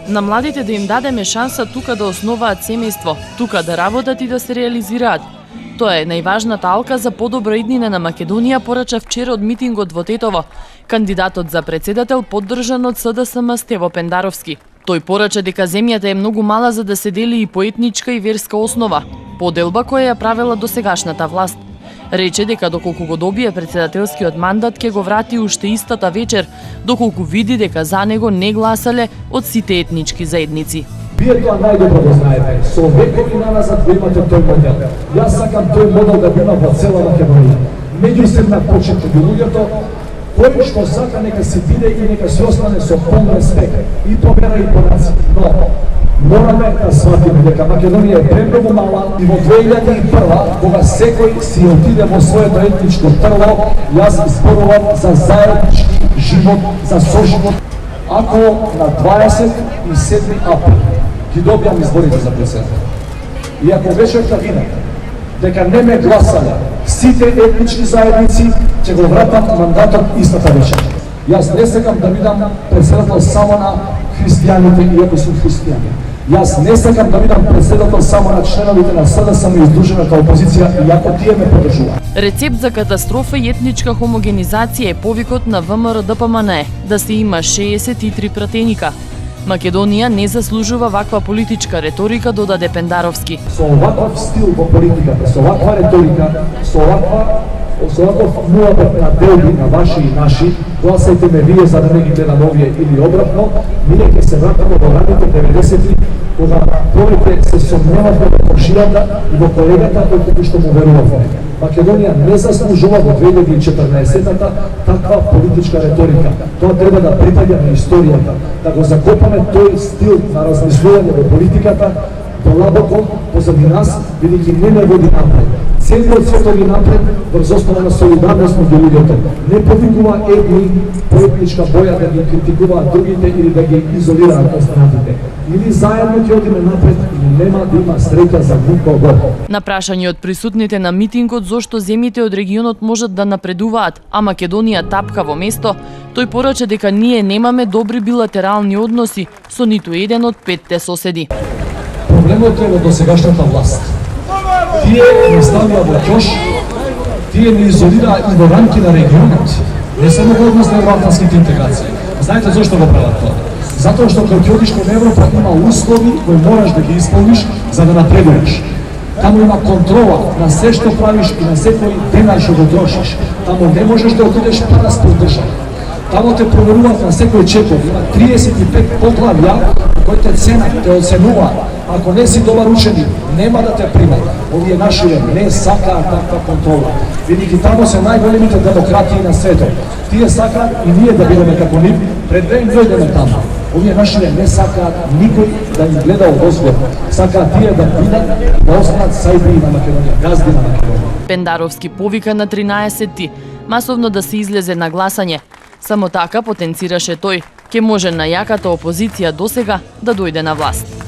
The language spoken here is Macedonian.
На младите да им дадеме шанса тука да основаат семејство, тука да работат и да се реализираат. Тоа е најважната алка за подобра иднина на Македонија, порача вчера од митингот во Тетово, кандидатот за председател поддржан од СДСМ Стево Пендаровски. Тој порача дека земјата е многу мала за да се дели и по етничка и верска основа, поделба која ја правела досегашната власт. Рече дека доколку го добие председателскиот мандат ќе го врати уште истата вечер, доколку види дека за него не гласале од сите етнички заедници. Вие тоа најдобро го знаете. Со векови наназад го имате тој модел. Јас сакам тој модел да го има во цела Македонија. Меѓусебна почет меѓу луѓето, кој што сака нека се биде и нека се остане со полн респект и по вера и по нација. Но мораме да сватиме дека Македонија е премногу мала и во 2001, кога секој си отиде во своето етничко трво, јас зборувам за заеднички живот, за соживот. Ако на 27 април ги добијам изборите за председател и ако вечерта видам дека не ме гласале сите етнички заедници, ќе го вратам мандатот истата вечер. Јас не сакам да бидам председател само на христијаните, иако сум христијани. Јас не сакам да бидам председател само на членовите на СДСМ и издружената опозиција, иако тие ме поддржуваат. Рецепт за катастрофа и етничка хомогенизација е повикот на ВМРО-ДПМНЕ да се има 63 пратеника. Македонија не заслужува ваква политичка реторика, додаде Пендаровски. Со оваков стил во политиката, со оваква реторика, со оваков муабет на делби на ваши и наши, гласајте ме вие за да не ги гледам овие или обратно, ние ќе се вратиме во раните 90-ти, кога повеќе се сомневавме во комшијата и во колегата кој што му верувавме. Македонија не заслужува во 2014-та таква политичка реторика. Тоа треба да припаѓа на историјата, да го закопаме тој стил на размислување во политиката долабоко позади нас, бидејќи не ме води напред. Целиот свет оди напред врз основа на солидарност меѓу луѓето. Не повикува едни по етничка боја да ги критикуваат другите или да ги изолираат останатите. Или заедно ќе одиме напред или нема да има среќа за никого. На прашање од присутните на митингот зошто земјите од регионот можат да напредуваат, а Македонија тапка во место, тој порача дека ние немаме добри билатерални односи со ниту еден од 5 соседи. Проблемот е во досегашната власт. Тие не ставија во ќош, тие не изолираа и во рамки на регионот, не само во однос на евроатлантските интеграции. Знаете зошто го прават тоа? Затоа што кога ќе одиш кон Европа има услови кои мораш да ги исполниш за да напредуваш. Таму има контрола на се што правиш и на секој денар што го трошиш. Таму не можеш да отидеш параспорт држава. Таму те проверуваат на секој чекор. Има 35 поглавја кои те ценат, те оценуваат. Ако не си добар ученик, нема да те примат. Овие нашите не сакаат таква контрола. Бидејќи таму се најголемите демократии на светот. Тие сакаат и ние да бидеме како нив, пред да им дојдеме таму. Овие нашите не сакаат никој да им гледа одозгор. Сакаат тие да бидат, да останат сајби на Македонија, газди на Македонија. Пендаровски повика на 13-ти масовно да се излезе на гласање. Само така потенцираше тој, ке може најаката опозиција досега да дојде на власт.